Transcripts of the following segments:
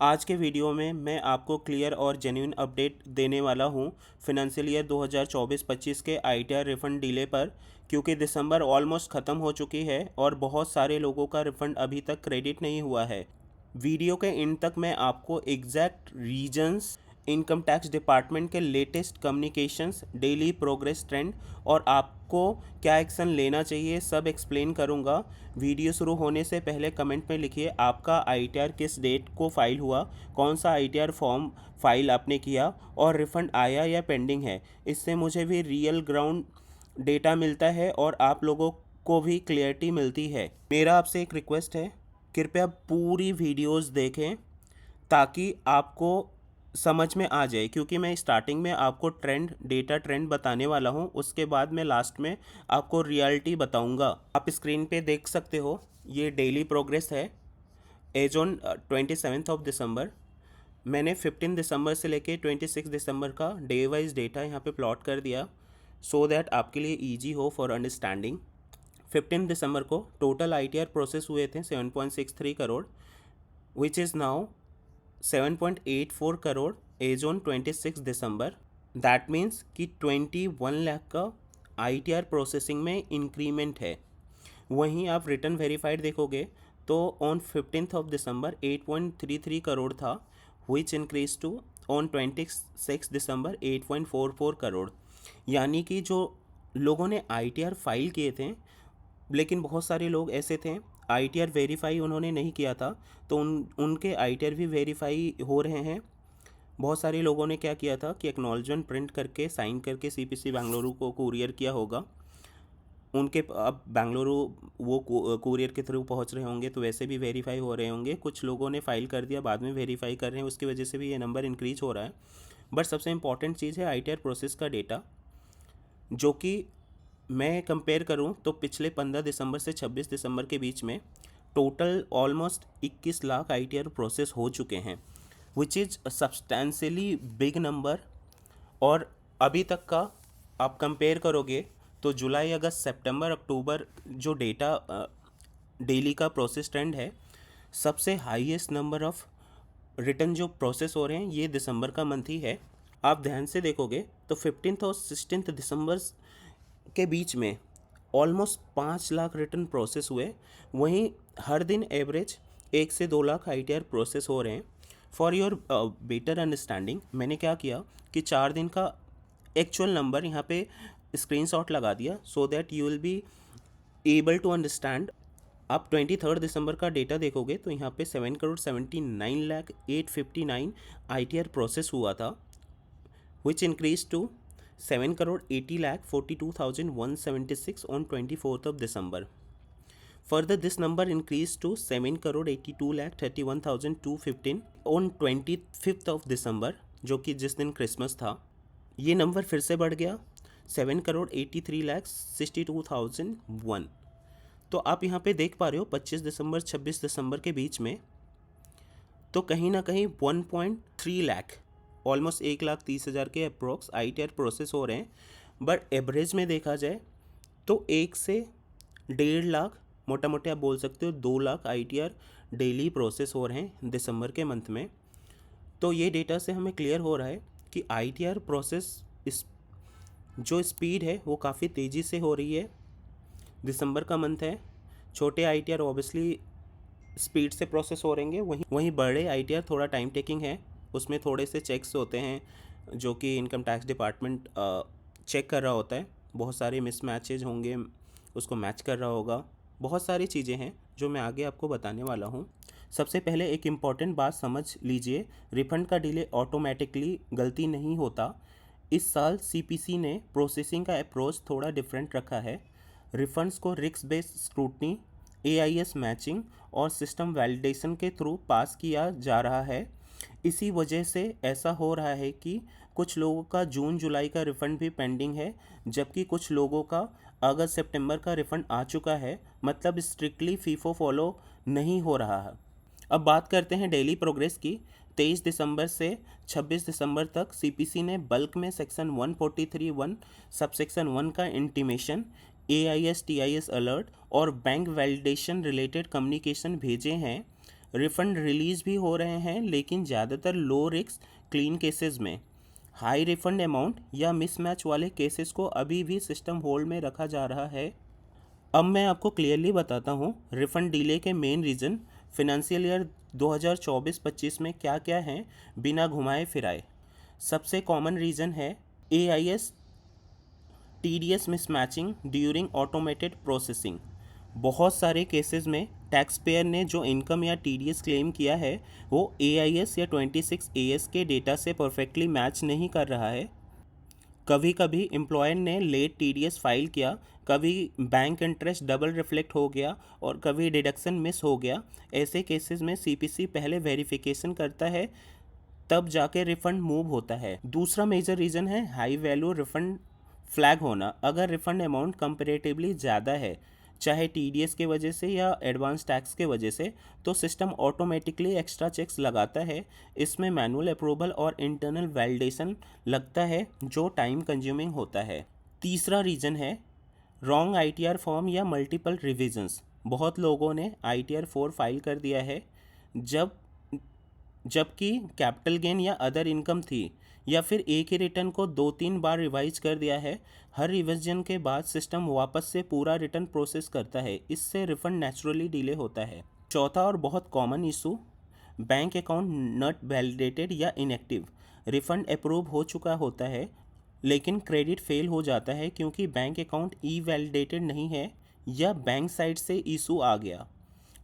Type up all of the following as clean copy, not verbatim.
आज के वीडियो में मैं आपको क्लियर और जेन्युइन अपडेट देने वाला हूं फिनंशियल ईयर 2024-25 के आईटीआर रिफंड डिले पर, क्योंकि दिसंबर ऑलमोस्ट ख़त्म हो चुकी है और बहुत सारे लोगों का रिफंड अभी तक क्रेडिट नहीं हुआ है। वीडियो के एंड तक मैं आपको exact reasons, income tax department के latest communications, daily progress trend और आपको क्या एक्शन लेना चाहिए सब एक्सप्लेन करूंगा। वीडियो शुरू होने से पहले कमेंट में लिखिए आपका आईटीआर किस डेट को फाइल हुआ, कौन सा आईटीआर फॉर्म फाइल आपने किया और रिफ़ंड आया या पेंडिंग है। इससे मुझे भी रियल ग्राउंड डेटा मिलता है और आप लोगों को भी क्लियरिटी मिलती है। मेरा आपसे एक रिक्वेस्ट है, कृपया पूरी वीडियोस देखें ताकि आपको समझ में आ जाए, क्योंकि मैं स्टार्टिंग में आपको डेटा ट्रेंड बताने वाला हूं, उसके बाद मैं लास्ट में आपको रियलिटी बताऊंगा। आप स्क्रीन पे देख सकते हो, ये डेली प्रोग्रेस है एज ऑन 27 दिसंबर। मैंने 15 दिसंबर से लेके 26 दिसंबर का डे वाइज डेटा यहाँ पे प्लॉट कर दिया सो दैट आपके लिए ईजी हो फॉर अंडरस्टैंडिंग। 15 दिसंबर को टोटल आईटीआर प्रोसेस हुए थे 7.63 crore, which is now 7.84 crore as on 26 December. That means कि 21 लाख का आईटीआर प्रोसेसिंग में इंक्रीमेंट है। वहीं आप रिटर्न वेरीफाइड देखोगे तो ऑन 15 दिसंबर 8.33 करोड़ था, विच इंक्रीज टू ऑन 26 दिसंबर 8.44 करोड़। यानी कि जो लोगों ने आईटीआर फाइल किए थे, लेकिन बहुत सारे लोग ऐसे थे आईटीआर वेरीफाई उन्होंने नहीं किया था, तो उनके आईटीआर भी वेरीफाई हो रहे हैं। बहुत सारे लोगों ने क्या किया था कि एक्नॉलेजमेंट प्रिंट करके साइन करके सीपीसी बेंगलुरु को कुरियर किया होगा, उनके अब बेंगलुरु वो कुरियर के थ्रू पहुंच रहे होंगे तो वैसे भी वेरीफाई हो रहे होंगे। कुछ लोगों ने फाइल कर दिया, बाद में वेरीफाई कर रहे हैं, उसकी वजह से भी ये नंबर इंक्रीज हो रहा है। बट सबसे इंपॉर्टेंट चीज़ है आईटीआर प्रोसेस का डेटा, जो कि मैं कंपेयर करूं तो पिछले 15 दिसंबर से 26 दिसंबर के बीच में total almost 21 lakh ITR process हो चुके हैं, which is substantially big number. और अभी तक का आप कंपेयर करोगे तो जुलाई, अगस्त, सितंबर, अक्टूबर जो डेटा डेली का प्रोसेस ट्रेंड है, सबसे हाईएस्ट नंबर ऑफ रिटर्न जो प्रोसेस हो रहे हैं ये दिसंबर का मंथ ही है। आप ध्यान से देखोगे तो 15 और 16 दिसंबर के बीच में ऑलमोस्ट 5 लाख रिटर्न प्रोसेस हुए। वहीं हर दिन एवरेज 1 से 2 लाख आईटीआर प्रोसेस हो रहे हैं। फॉर योर बेटर अंडरस्टैंडिंग मैंने क्या किया कि 4 दिन का एक्चुअल नंबर यहाँ पे स्क्रीनशॉट लगा दिया so that you will be able to understand. आप 23 दिसंबर का डेटा देखोगे तो यहाँ पे 7 करोड़ 79 लाख 859 आईटीआर प्रोसेस हुआ था, which increased to 7 crore 80 lakh 42,176 on 24th of December. Further, this number increased to 7 crore 82 lakh 31,215 on 25th of December, जो कि जिस दिन क्रिसमस था। ये नंबर फिर से बढ़ गया 7 करोड़ 83 लाख 62,001। तो आप यहाँ पे देख पा रहे हो 25 दिसंबर 26 दिसंबर के बीच में तो कहीं ना कहीं 1.3 लाख, ऑलमोस्ट 1,30,000 के अप्रोक्स आईटीआर प्रोसेस हो रहे हैं। बट एवरेज में देखा जाए तो 1 से 1.5 लाख, मोटा मोटा आप बोल सकते हो 2 लाख आईटीआर डेली प्रोसेस हो रहे हैं दिसंबर के मंथ में। तो ये डेटा से हमें क्लियर हो रहा है कि आईटीआर प्रोसेस इस जो स्पीड है वो काफ़ी तेज़ी से हो रही है। दिसंबर का मंथ है, छोटे आईटीआर ऑब्वियसली स्पीड से प्रोसेस हो रहेंगे, वहीं बड़े आईटीआर थोड़ा टाइम टेकिंग है, उसमें थोड़े से चेक्स होते हैं जो कि इनकम टैक्स डिपार्टमेंट चेक कर रहा होता है। बहुत सारे मिसमैचेज होंगे, उसको मैच कर रहा होगा, बहुत सारी चीज़ें हैं जो मैं आगे आपको बताने वाला हूँ। सबसे पहले एक इम्पॉर्टेंट बात समझ लीजिए, रिफंड का डिले ऑटोमेटिकली गलती नहीं होता। इस साल सीपीसी ने प्रोसेसिंग का अप्रोच थोड़ा डिफरेंट रखा है। रिफंड्स को risk based scrutiny, AIS matching और सिस्टम वैलिडेशन के थ्रू पास किया जा रहा है। इसी वजह से ऐसा हो रहा है कि कुछ लोगों का जून जुलाई का रिफ़ंड भी पेंडिंग है, जबकि कुछ लोगों का अगस्त सितंबर का रिफ़ंड आ चुका है। मतलब स्ट्रिक्टली फीफो फॉलो नहीं हो रहा है। अब बात करते हैं डेली प्रोग्रेस की। 23 दिसंबर से 26 दिसंबर तक सीपीसी ने बल्क में सेक्शन 143(1) सबसेक्शन 1 का इंटीमेशन, एआईएस टीआईएस अलर्ट और बैंक वैलिडेशन रिलेटेड कम्युनिकेशन भेजे हैं। रिफ़ंड रिलीज़ भी हो रहे हैं, लेकिन ज़्यादातर लो रिस्क क्लीन केसेस में। हाई रिफ़ंड अमाउंट या मिसमैच वाले केसेस को अभी भी सिस्टम होल्ड में रखा जा रहा है। अब मैं आपको क्लियरली बताता हूँ रिफ़ंड डिले के मेन रीज़न फिनंशियल ईयर 2024-25 में क्या क्या हैं, बिना घुमाए फिराए। सबसे कॉमन रीज़न है AIS TDS mismatching during automated processing. बहुत सारे केसेस में टैक्स पेयर ने जो इनकम या TDS क्लेम किया है वो AIS या 26AS के डेटा से परफेक्टली मैच नहीं कर रहा है। कभी कभी एम्प्लॉयर ने लेट TDS फाइल किया, कभी बैंक इंटरेस्ट डबल रिफ्लेक्ट हो गया और कभी डिडक्शन मिस हो गया। ऐसे केसेस में CPC पहले वेरिफिकेशन करता है, तब जाके रिफ़ंड मूव होता है। दूसरा मेजर रीज़न है हाई वैल्यू रिफ़ंड फ्लैग होना। अगर रिफ़ंड अमाउंट कंपेरेटिवली ज़्यादा है, चाहे TDS के वजह से या एडवांस टैक्स के वजह से, तो सिस्टम ऑटोमेटिकली एक्स्ट्रा चेक्स लगाता है। इसमें मैनुअल अप्रूवल और इंटरनल वैलिडेशन लगता है, जो टाइम कंज्यूमिंग होता है। तीसरा रीज़न है रॉन्ग ITR फॉर्म या मल्टीपल रिविजन्स। बहुत लोगों ने ITR 4 फाइल कर दिया है जबकि कैपिटल गेन या अदर इनकम थी, या फिर एक ही रिटर्न को 2-3 बार रिवाइज कर दिया है। हर रिविजन के बाद सिस्टम वापस से पूरा रिटर्न प्रोसेस करता है, इससे रिफंड नेचुरली डिले होता है। चौथा और बहुत common issue bank account not validated या इनएक्टिव। रिफंड अप्रूव हो चुका होता है, लेकिन क्रेडिट फेल हो जाता है क्योंकि बैंक अकाउंट वैलिडेटेड नहीं है या बैंक साइड से इशू आ गया।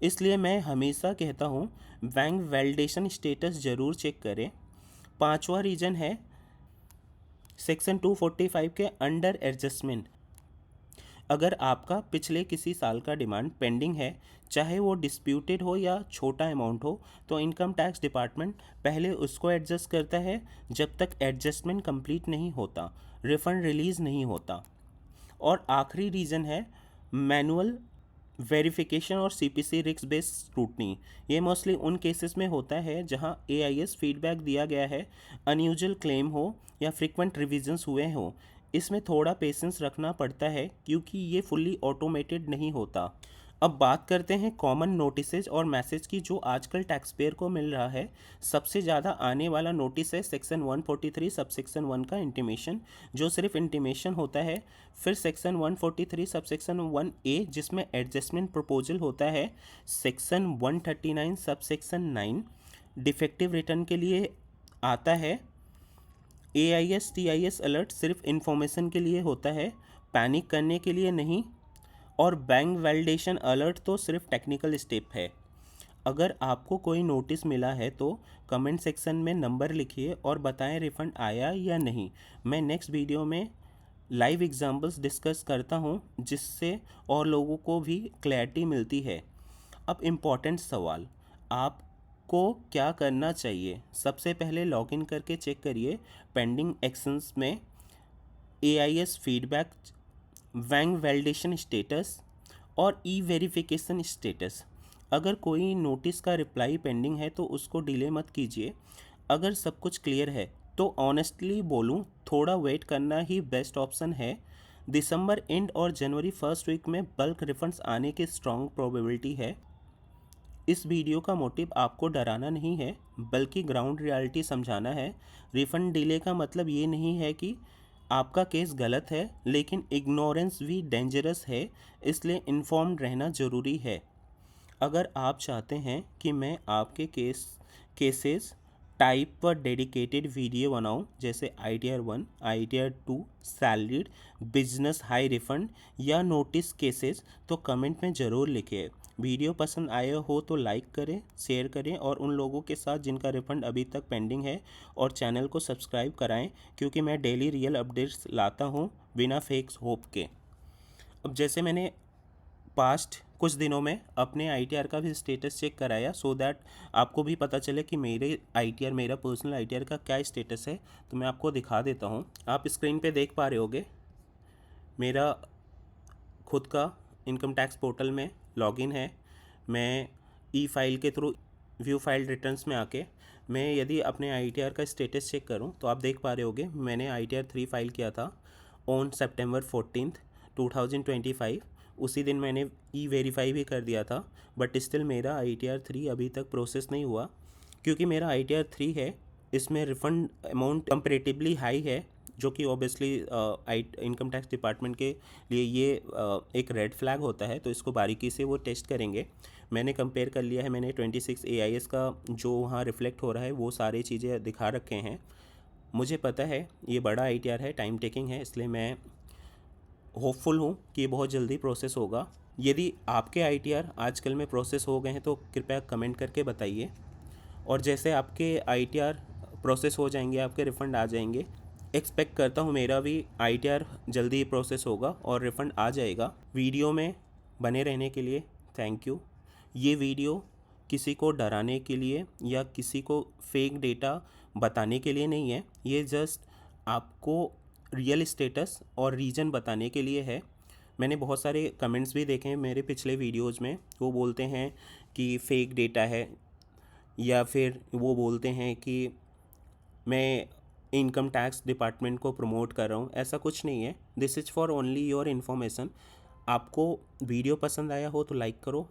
इसलिए मैं हमेशा कहता हूँ बैंक वैलिडेशन स्टेटस ज़रूर चेक करें। पांचवा रीज़न है सेक्शन 245 के अंडर एडजस्टमेंट। अगर आपका पिछले किसी साल का डिमांड पेंडिंग है, चाहे वो डिस्प्यूटेड हो या छोटा अमाउंट हो, तो इनकम टैक्स डिपार्टमेंट पहले उसको एडजस्ट करता है। जब तक एडजस्टमेंट कंप्लीट नहीं होता, रिफ़ंड रिलीज़ नहीं होता। और आखिरी रीज़न है मैनुअल वेरिफिकेशन और CPC रिस्क बेस्ड स्क्रूटनी। ये मोस्टली उन केसेस में होता है जहां AIS फीडबैक दिया गया है, अनयूजुअल क्लेम हो या फ्रीक्वेंट रिविजन्स हुए हो। इसमें थोड़ा पेशेंस रखना पड़ता है क्योंकि ये फुल्ली ऑटोमेटेड नहीं होता। अब बात करते हैं कॉमन नोटिसेज और मैसेज की जो आजकल टैक्स पेयर को मिल रहा है। सबसे ज़्यादा आने वाला नोटिस है सेक्शन 143 सबसेक्शन 1 का इंटीमेशन, जो सिर्फ इंटीमेशन होता है। फिर सेक्शन 143 सबसेक्शन 1A जिसमें एडजस्टमेंट प्रपोजल होता है। सेक्शन 139 सबसेक्शन 9 डिफेक्टिव रिटर्न के लिए आता है। AIS TIS अलर्ट सिर्फ इंफॉर्मेशन के लिए होता है, पैनिक करने के लिए नहीं। और बैंक वैलिडेशन अलर्ट तो सिर्फ टेक्निकल स्टेप है। अगर आपको कोई नोटिस मिला है तो कमेंट सेक्शन में नंबर लिखिए और बताएं रिफ़ंड आया या नहीं। मैं नेक्स्ट वीडियो में लाइव एग्जांपल्स डिस्कस करता हूं, जिससे और लोगों को भी क्लैरिटी मिलती है। अब इम्पॉर्टेंट सवाल, आपको क्या करना चाहिए? सबसे पहले लॉगिन करके चेक करिए पेंडिंग एक्शंस में AIS feedback, bank validation status और वेरिफिकेशन स्टेटस। अगर कोई नोटिस का रिप्लाई पेंडिंग है तो उसको डिले मत कीजिए। अगर सब कुछ क्लियर है तो ऑनेस्टली बोलूँ, थोड़ा वेट करना ही बेस्ट ऑप्शन है। दिसंबर एंड और जनवरी फर्स्ट वीक में बल्क रिफंड्स आने की स्ट्रॉन्ग प्रोबेबिलिटी है। इस वीडियो का मोटिव आपको डराना नहीं है, बल्कि ग्राउंड रियलिटी समझाना है। रिफ़ंड डिले का मतलब ये नहीं है कि आपका केस गलत है, लेकिन इग्नोरेंस भी डेंजरस है, इसलिए इन्फॉर्म्ड रहना ज़रूरी है। अगर आप चाहते हैं कि मैं आपके केसेस टाइप पर डेडिकेटेड वीडियो बनाऊं, जैसे ITR 1, ITR 2, salaried, business high refund या नोटिस केसेस, तो कमेंट में ज़रूर लिखिए। वीडियो पसंद आया हो तो लाइक करें, शेयर करें और उन लोगों के साथ जिनका रिफंड अभी तक पेंडिंग है, और चैनल को सब्सक्राइब कराएं, क्योंकि मैं डेली रियल अपडेट्स लाता हूं बिना फेक होप के। अब जैसे मैंने पास्ट कुछ दिनों में अपने ITR का भी स्टेटस चेक कराया, सो दैट आपको भी पता चले कि मेरे ITR, मेरा पर्सनल ITR का क्या स्टेटस है। तो मैं आपको दिखा देता हूँ। आप स्क्रीन पे देख पा रहे होगे, मेरा खुद का इनकम टैक्स पोर्टल में लॉगिन है। मैं फाइल के थ्रू व्यू फाइल रिटर्न्स में आके मैं यदि अपने ITR का स्टेटस चेक करूं तो आप देख पा रहे होगे मैंने ITR 3 फाइल किया था ऑन September 14, 2025। उसी दिन मैंने ई वेरीफाई भी कर दिया था, बट स्टिल मेरा ITR 3 अभी तक प्रोसेस नहीं हुआ। क्योंकि मेरा ITR 3 है, इसमें रिफ़ंड अमाउंट कंपेरेटिवली हाई है, जो कि ऑब्वियसली इनकम टैक्स डिपार्टमेंट के लिए ये एक रेड फ्लैग होता है, तो इसको बारीकी से वो टेस्ट करेंगे। मैंने कंपेयर कर लिया है, मैंने 26 AIS का जो वहाँ रिफ्लेक्ट हो रहा है वो सारी चीज़ें दिखा रखे हैं। मुझे पता है ये बड़ा ITR है, टाइम टेकिंग है, इसलिए मैं होपफुल हूँ कि ये बहुत जल्दी प्रोसेस होगा। यदि आपके ITR आजकल में प्रोसेस हो गए हैं तो कृपया कमेंट करके बताइए। और जैसे आपके ITR प्रोसेस हो जाएंगे, आपके रिफ़ंड आ जाएंगे, एक्सपेक्ट करता हूँ मेरा भी ITR जल्दी ही प्रोसेस होगा और रिफ़ंड आ जाएगा। वीडियो में बने रहने के लिए थैंक यू। ये वीडियो किसी को डराने के लिए या किसी को फेक डेटा बताने के लिए नहीं है, ये जस्ट आपको रियल स्टेटस और रीज़न बताने के लिए है। मैंने बहुत सारे कमेंट्स भी देखे हैं मेरे पिछले वीडियोज़ में, वो बोलते हैं कि फेक डेटा है, या फिर वो बोलते हैं कि मैं इनकम टैक्स डिपार्टमेंट को प्रमोट कर रहा हूँ। ऐसा कुछ नहीं है, this is for only your information. आपको वीडियो पसंद आया हो तो लाइक करो,